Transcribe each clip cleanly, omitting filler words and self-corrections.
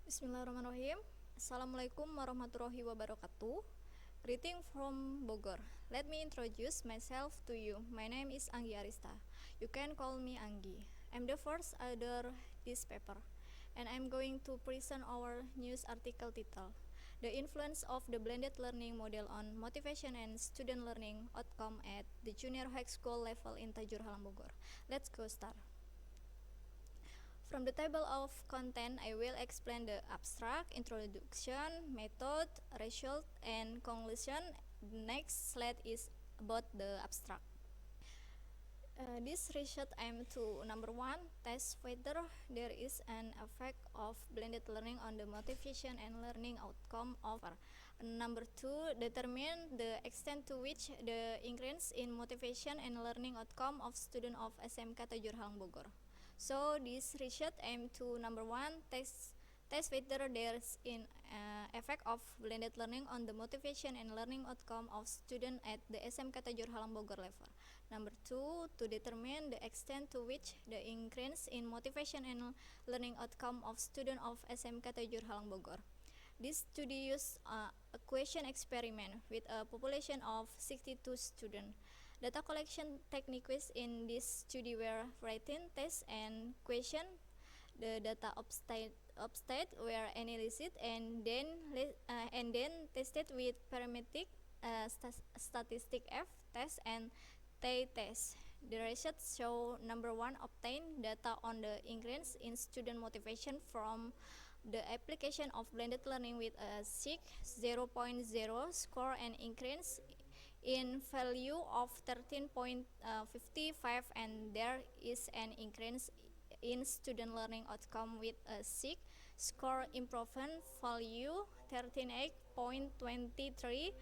Bismillahirrahmanirrahim. Assalamualaikum warahmatullahi wabarakatuh. Greeting from Bogor. Let me introduce myself to you. My name is Anggi Arista. You can call me Anggi. I'm the first author this paper, and I'm going to present our news article title, The Influence of the Blended Learning Model on Motivation and Student Learning Outcome at the Junior High School level in Tajur Halang Bogor. Let's go start. From the table of content, I will explain the abstract, introduction, method, result, and conclusion. The next slide is about the abstract. This research aims to number one, test whether there is an effect of blended learning on the motivation and learning outcome of. Number two, determine the extent to which the increase in motivation and learning outcome of student of SMK Tajur Halang Bogor. So this research aims to number one, test whether there is an effect of blended learning on the motivation and learning outcome of students at the SMK Tajur Halang Bogor level. Number two, to determine the extent to which the increase in motivation and learning outcome of students of SMK Tajur Halang Bogor. This study used a question experiment with a population of 62 students. Data collection techniques in this study were writing tests and question. The data obstate were analyzed and then tested with parametric statistic F test and T test. The research show number one, obtain data on the increase in student motivation from the application of blended learning with a SIG 0.0 score and increase in value of 13.55, and there is an increase in student learning outcome with a SIG score improvement value 13.23.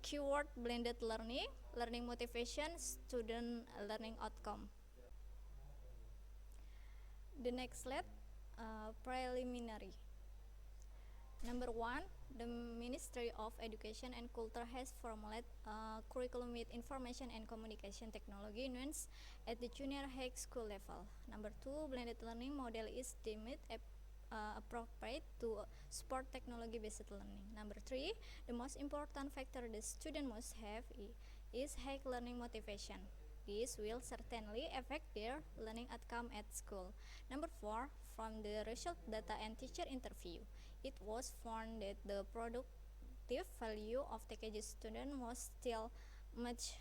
Keyword blended learning motivation, student learning outcome. The next slide, preliminary. Number one, the Ministry of Education and Culture has formulated a curriculum with information and communication technology nuance at the junior high school level. Number two, blended learning model is deemed appropriate to support technology-based learning. Number three, the most important factor the student must have is high learning motivation. This will certainly affect their learning outcome at school. Number four, from the result data and teacher interview, it was found that the productive value of TKJ student was still much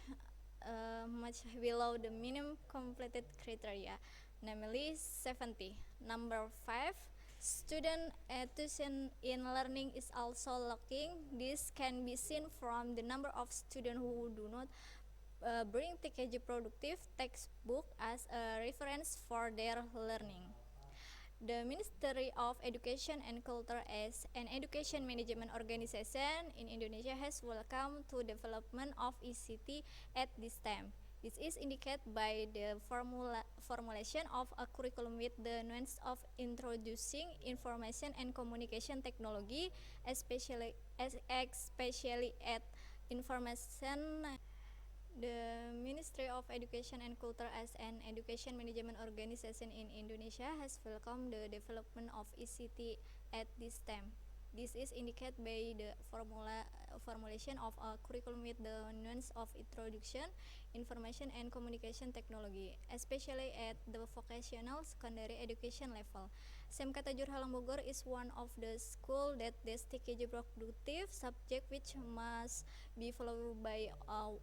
below the minimum completed criteria, namely 70. Number five, student enthusiasm in learning is also lacking. This can be seen from the number of students who do not bring TKJ productive textbook as a reference for their learning. The Ministry of Education and Culture as an education management organization in Indonesia has welcomed to development of ICT at this time. This is indicated by the formulation of a curriculum with the nuance of introducing information and communication technology, especially at information. The Ministry of Education and Culture as an education management organization in Indonesia has welcomed the development of ICT at this time. This is indicated by the formulation of a curriculum with the nuance of introduction, information and communication technology, especially at the vocational secondary education level. SMK Tajur Halang Bogor is one of the schools that has TKJ productive subject which must be followed by all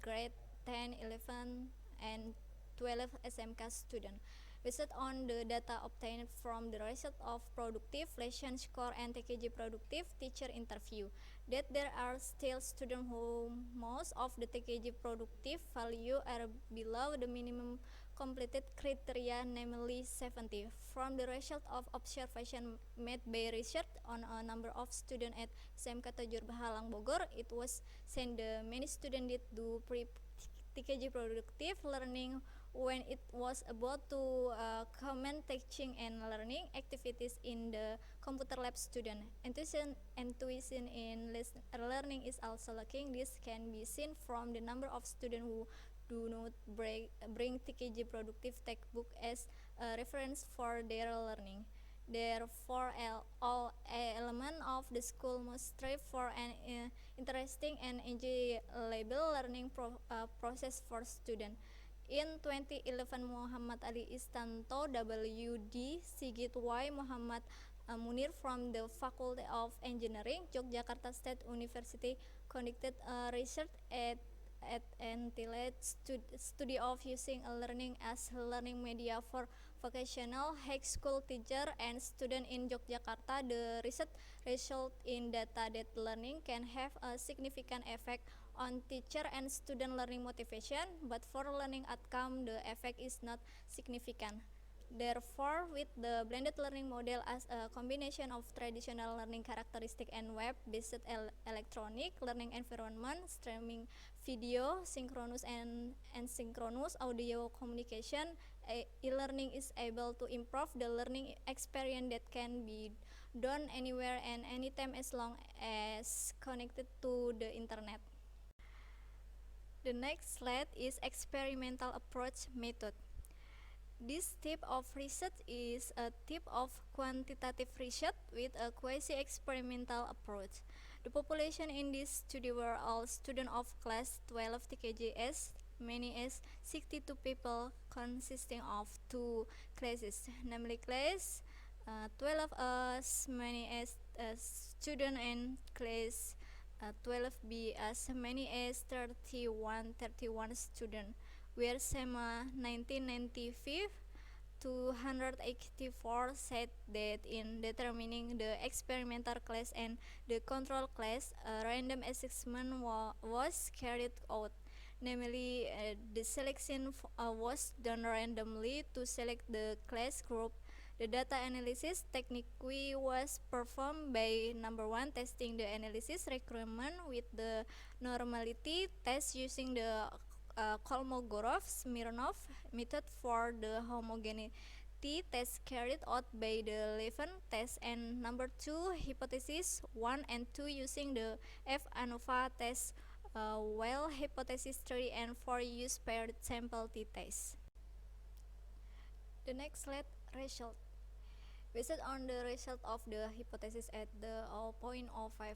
grade 10, 11, and 12 SMK students. Based on the data obtained from the result of productive lesson score and TKJ productive teacher interview, that there are still students who most of the TKJ productive value are below the minimum completed criteria, namely 70. From the result of observation made by research on a number of students at SMK Tajur Halang Bogor, it was seen the many students did do TKJ productive learning when it was about to comment teaching and learning activities in the computer lab student. Enthusiasm in learning is also lacking. This can be seen from the number of students who do not bring TKJ productive textbook as a reference for their learning. Therefore, all elements of the school must strive for an interesting and enjoyable learning process for students. In 2011, Muhammad Ali Istanto, W.D. Sigit Y. Muhammad Munir from the Faculty of Engineering, Yogyakarta State University, conducted research at entitled study of using learning as learning media for vocational high school teacher and student in Yogyakarta. The research result in data that learning can have a significant effect on teacher and student learning motivation, but for learning outcome the effect is not significant. Therefore, with the blended learning model as a combination of traditional learning characteristic and web-based electronic learning environment, streaming video, synchronous and asynchronous audio communication, e-learning is able to improve the learning experience that can be done anywhere and anytime as long as connected to the internet. The next slide is experimental approach method. This type of research is a type of quantitative research with a quasi-experimental approach. The population in this study were all students of class 12 TKJ, as many as 62 people consisting of two classes, namely class 12 as many as student and class 12B as many as 31 student, where SEMA 1995 284 said that in determining the experimental class and the control class, a random assessment was carried out. Namely, the selection was done randomly to select the class group. The data analysis technique was performed by number one, testing the analysis requirement with the normality test using the Kolmogorov-Smirnov method for the homogeneity test carried out by the Levin test, and number two, hypothesis 1 and 2 using the F-ANOVA test, while hypothesis 3 and 4 use paired sample t-test. The next slide, result. Based on the result of the hypothesis at the 0.05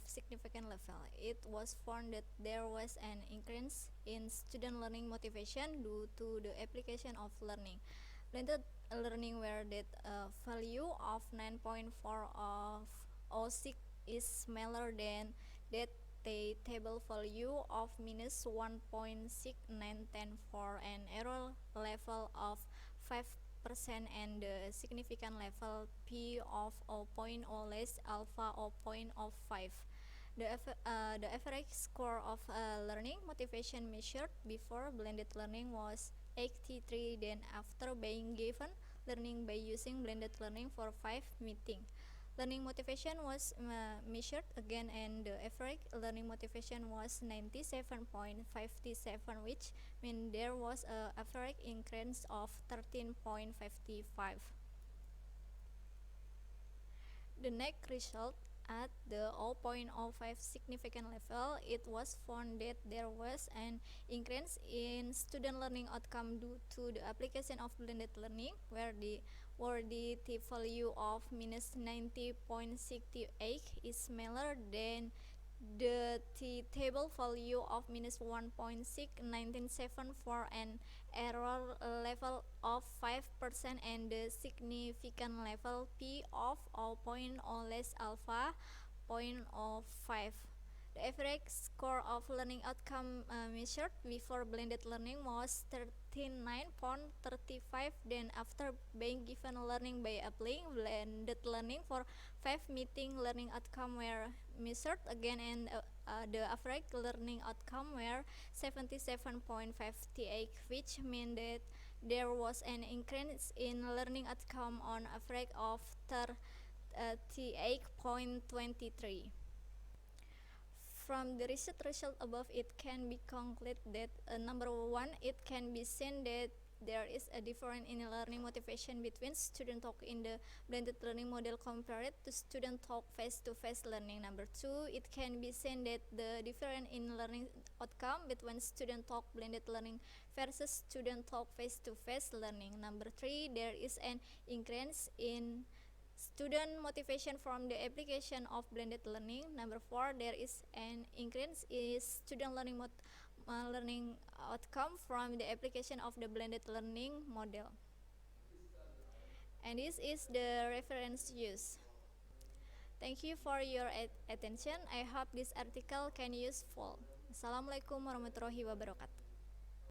significant level, it was found that there was an increase in student learning motivation due to the application of learning. Blended learning where that value of 9.4 of 06 is smaller than that the table value of minus 1.6910 for an error level of 5% and the significant level P of 0.0 less alpha 0.05. The average score of learning motivation measured before blended learning was 83, then after being given learning by using blended learning for 5 meetings. Learning motivation was measured again and the average learning motivation was 97.57, which means there was an average increase of 13.55. The next result, at the 0.05 significant level, it was found that there was an increase in student learning outcome due to the application of blended learning, where the t-value of minus 90.68 is smaller than the t-table value of minus 1.697 for an error level of 5% and the significant level P of 0.0 less alpha 0.05. The average score of learning outcome measured before blended learning was 39.35, then after being given learning by applying blended learning for 5 meeting, learning outcome were measured again and the average learning outcome were 77.58, which means that there was an increase in learning outcome on average of 38.23. From the research result above, it can be concluded that number one, it can be seen that there is a difference in learning motivation between student talk in the blended learning model compared to student talk face-to-face learning. Number two, it can be seen that the difference in learning outcome between student talk blended learning versus student talk face-to-face learning. Number three, there is an increase in student motivation from the application of blended learning. Number 4, there is an increase in student learning outcome from the application of the blended learning model. And this is the reference used. Thank you for your attention. I hope this article can useful. Assalamualaikum warahmatullahi wabarakatuh.